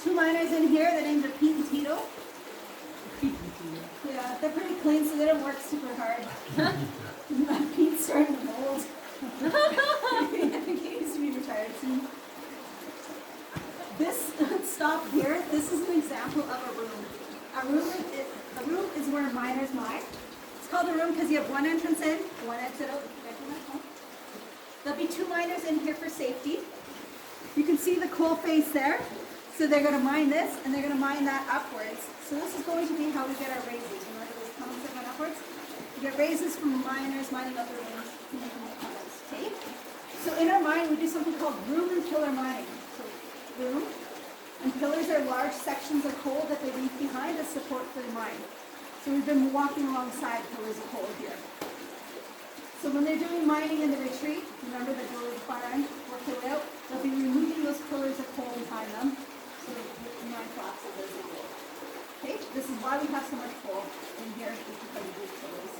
Two miners in here, their names are Pete and Tito. Yeah, they're pretty clean, so they don't work super hard. Pete's starting to mold. I think he needs to be retired soon. This stop here, this is an example of a room. A room is where miners mine. It's called a room because you have one entrance in, one exit out. There'll be two miners in here for safety. You can see the coal face there. So they're going to mine this, and they're going to mine that upwards. So this is going to be how we get our raises. Remember those tunnels that went upwards? You get raises from miners mining up the rooms to make them tunnels. Okay? So in our mine, we do something called room and pillar mining. So room and pillars are large sections of coal that they leave behind as support for the mine. So we've been walking alongside pillars of coal here. So when they're doing mining in the retreat, remember the door of the fire end, work their way out, they'll be removing those pillars of coal behind them. So the mine collapses as they go. Okay, this is why we have so much coal in here, is because of these pillars.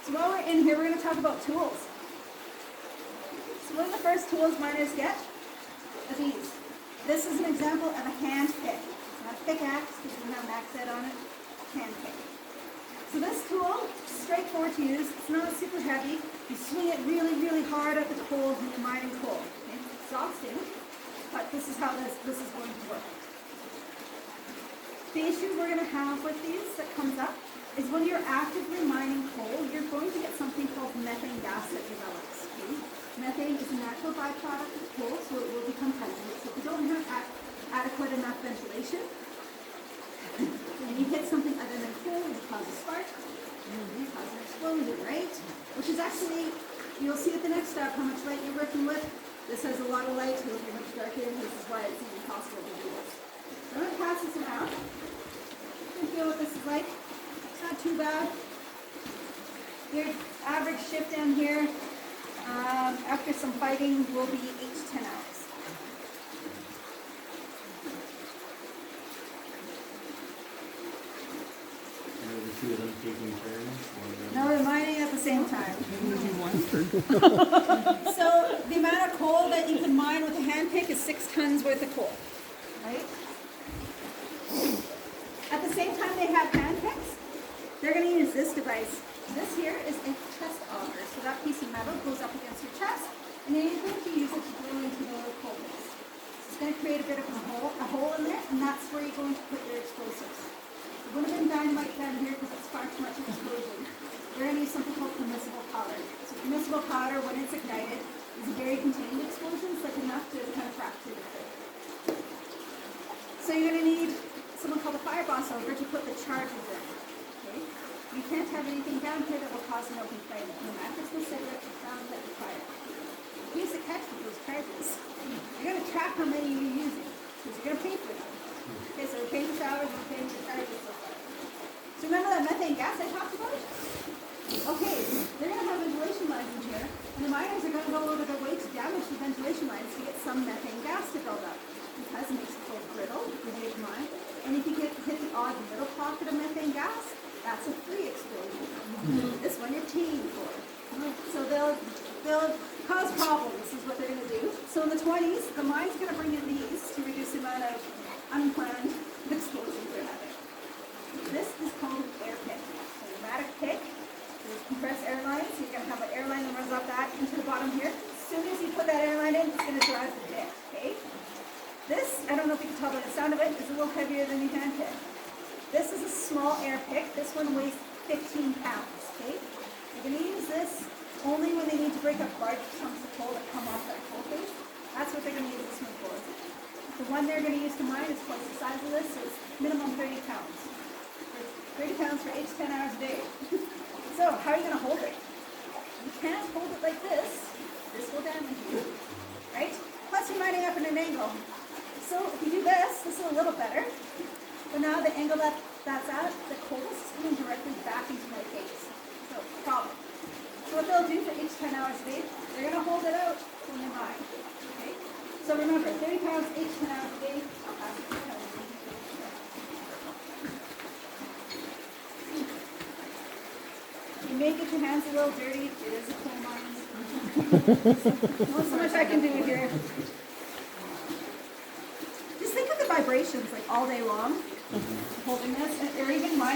So while we're in here, we're going to talk about tools. So one of the first tools miners get are these. This is an example of a hand pick. It's not a pickaxe because we have an axe head on it. Hand pick. So this tool, straightforward to use. It's not super heavy. You swing it really, really hard at the coal when you're mining coal. Okay? It's exhausting, but this is how this is going to work. The issue we're going to have with these that comes up is when you're actively mining coal, you're going to get something called methane gas that develops. Okay? Methane is a natural byproduct of coal, so it will become pungent. So if you don't have adequate enough ventilation, and you hit something other than coal, it causes a spark, and it causes an explosion, right? Which is actually, you'll see at the next step how much light you're working with. This has a lot of light, so it'll be much darker, and this is why it's even possible to do this. So I'm going to pass this around. You can feel what this is like. It's not too bad. Your average shift down here, after some fighting, will be 8 to 10 hours. Two of them taking turns? No, they're mining at the same time. So the amount of coal that you can mine with a hand pick is 6 tons worth of coal, right? At the same time they have hand picks, they're going to use this device. This here is a chest auger. So that piece of metal goes up against your chest, and then you're going to use it to drill into the coal base. It's going to create a bit of a hole in there, and that's where you're going to put your explosives. It would have been dynamite down here because it's far too much explosion. We're going to use something called permissible powder. So permissible powder, when it's ignited, is a very contained explosion, so it's enough to kind of fracture the thing. So you're going to need someone called a fire boss over to put the charges in. Okay? You can't have anything down here that will cause an open flame. No mattress, no cigarette, sound like the fire. Here's the catch with those charges. You're going to track how many you're using, because you're going to pay for them. Okay, so we're paying for showers, we're paying for charges, so far. So remember that methane gas I talked about? Okay, they're going to have ventilation lines in here, and the miners are going to go over their way to damage the ventilation lines to get some methane gas to build up. Because it makes it so brittle, easy to mine. And if you hit the odd little pocket of methane gas, that's a free explosion. This one you're paying for. So they'll cause problems, is what they're going to do. So in the 20s, the mine's going to bring in these to reduce the amount of unplanned explosions they're having. This is called an air pick. A pneumatic pick. There's compressed air lines. So you're going to have an air line that runs up that into the bottom here. As soon as you put that air line in, it's going to drive the pick. Okay? This, I don't know if you can tell by the sound of it, is a little heavier than your hand pick. This is a small air pick. This one weighs 15 pounds. Okay? You're going to use this only when they need to break up large chunks of coal that come off that coal face. That's what they're going to use this one for. The one they're going to use to mine is twice the size of this, so it's minimum 30 pounds. 30 pounds for 8 to 10 hours a day. So, how are you going to hold it? You can't hold it like this. This will damage you. Right? Plus you're mining up at an angle. So if you do this is a little better. But now the angle that's at, the coldest is coming directly back into my face. So, problem. So what they'll do for each 10 hours a day, they're going to hold it out when they mine. Okay? So remember, 30 pounds, 8 to 10 hours a day. I'll pass it to you. You may get your hands a little dirty. It is a coal mine. Not so much I can do here. Just think of the vibrations like all day long. The whole